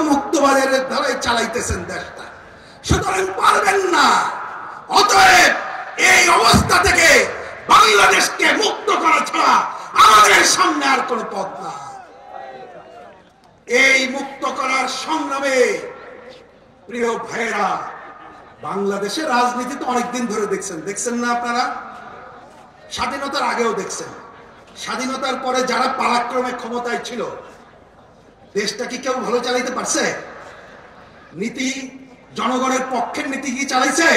মুক্তবাজারের ধারায় চালাইতেছেন দেশটা, সুতরাং পারবেন না। অতএব এই অবস্থা থেকে বাংলাদেশকে মুক্ত করা ছাড়া আমাদের সামনে আর কোন পথ না। এই মুক্ত করার সংগ্রামে প্রিয় ভাইরা, বাংলাদেশের রাজনীতি তো অনেকদিন ধরে দেখছেন না আপনারা? স্বাধীনতার আগেও দেখছেন, স্বাধীনতার পরে যারা পারাক্রমে ক্ষমতায় ছিল, দেশটা কি কেউ ভালো চালাইতে পারছে? নীতি জনগণের পক্ষের নীতি কি চালাইছে?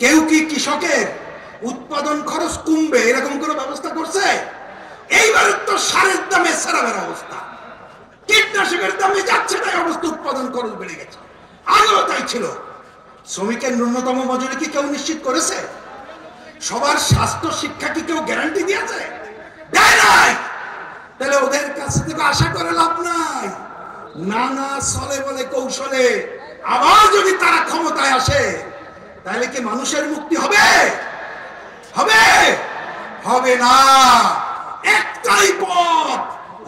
কেউ কি কৃষকের উৎপাদন খরচ কমবে এরকম কোনো ব্যবস্থা করছে? এইবারের তো সারের দামে সেরাবের অবস্থা, কীটনাশকের দামে যাচ্ছে তাই অবস্থা, উৎপাদন খরচ বেড়ে গেছে। আগেও তাই ছিল। শ্রমিকের ন্যূনতম মজুরি কি কেউ নিশ্চিত করেছে? সবার স্বাস্থ্য শিক্ষা কি কেউ গ্যারান্টি দিয়েছে? দেয় নাই। তাহলে ওদের কাছ থেকে আশা করে লাভ নাই। নানা ছলে বলে কৌশলে আবার যদি তারা ক্ষমতায় আসে, তাহলে কি মানুষের মুক্তি হবে? হবে? হবে না। একটাই পথ,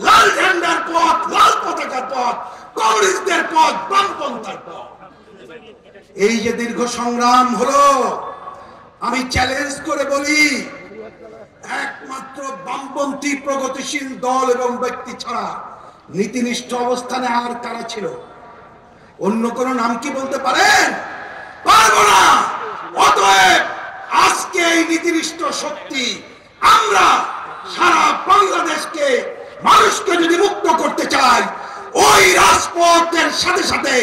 লাল ঝান্ডার পথ, লাল পতাকার পথ, কংগ্রেসদের পথ, বামপন্থার পথ। এই যে দীর্ঘ সংগ্রাম হলো, আমি চ্যালেঞ্জ করে বলি, একমাত্র বামপন্থী প্রগতিশীল দল এবং ব্যক্তি ছাড়া নীতিনিষ্ঠ অবস্থানে আর কারা ছিল? অন্য কোন নাম কি বলতে পারেন? পারবো না। অতএব আজকে এই নীতিনিষ্ঠ শক্তি, আমরা সারা বাংলাদেশকে, মানুষকে যদি মুক্ত করতে চাই, ওই রাজপথের সাথে সাথে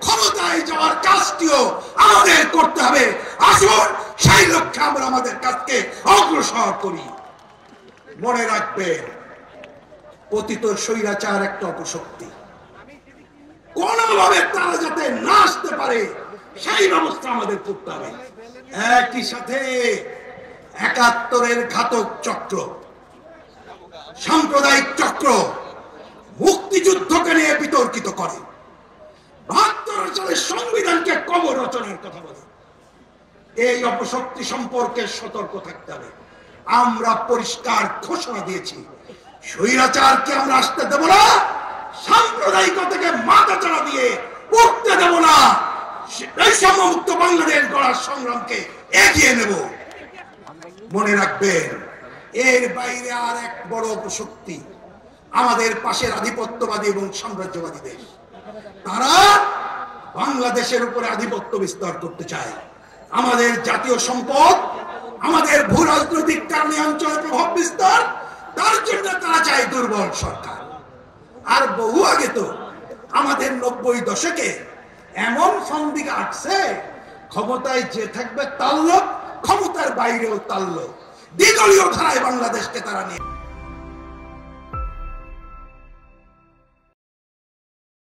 ক্ষমতায় যাওয়ার কাজটিও আমাদের করতে হবে। আসুন সেই লক্ষ্যে আমরা আমাদের কাজকে অগ্রসর করি। মনে রাখবেন, পতিত স্বৈরাচার একটা অপশক্তি, কোনভাবে তারা যাতে না আসতে পারে সেই ব্যবস্থা আমাদের করতে হবে। একই সাথে ৭১-এর ঘাতক চক্র, সাম্প্রদায়িক চক্র মুক্তিযুদ্ধকে নিয়ে বিতর্কিত করে, ৭২ সালের সংবিধানকে কবর রচনার কথা বলে। এই অপশক্তি সম্পর্কে সতর্ক থাকতে হবে। আমরা পরিষ্কার ঘোষণা দিয়েছি, স্বৈরাচারকে আমরা আসতে দেব না, সাম্প্রদায়িকতাকে মাথা চাড়া দিয়ে উঠতে দেব না। বৈষম্য মুক্ত বাংলাদেশ গড়ার সংগ্রামকে এগিয়ে নেব। মনে রাখবেন, এর বাইরে আর এক বড় অপশক্তি আমাদের পাশের আধিপত্যবাদী এবং সাম্রাজ্যবাদী দেশ। তারা বাংলাদেশের উপরে আধিপত্য বিস্তার করতে চায়। আমাদের জাতীয় সম্পদ, আমাদের ভূ রাজনৈতিক কারণে অঞ্চলে প্রভাব বিস্তার, তার জন্য তারা চায় দুর্বল সরকার। আর বহু আগে তো আমাদের ৯০ দশকে এমন ফন্দি কাটছে, ক্ষমতায় যে থাকবে তার লোক, ক্ষমতার বাইরেও তার লোক, দ্বিদলীয় ধারায় বাংলাদেশকে তারা নিয়ে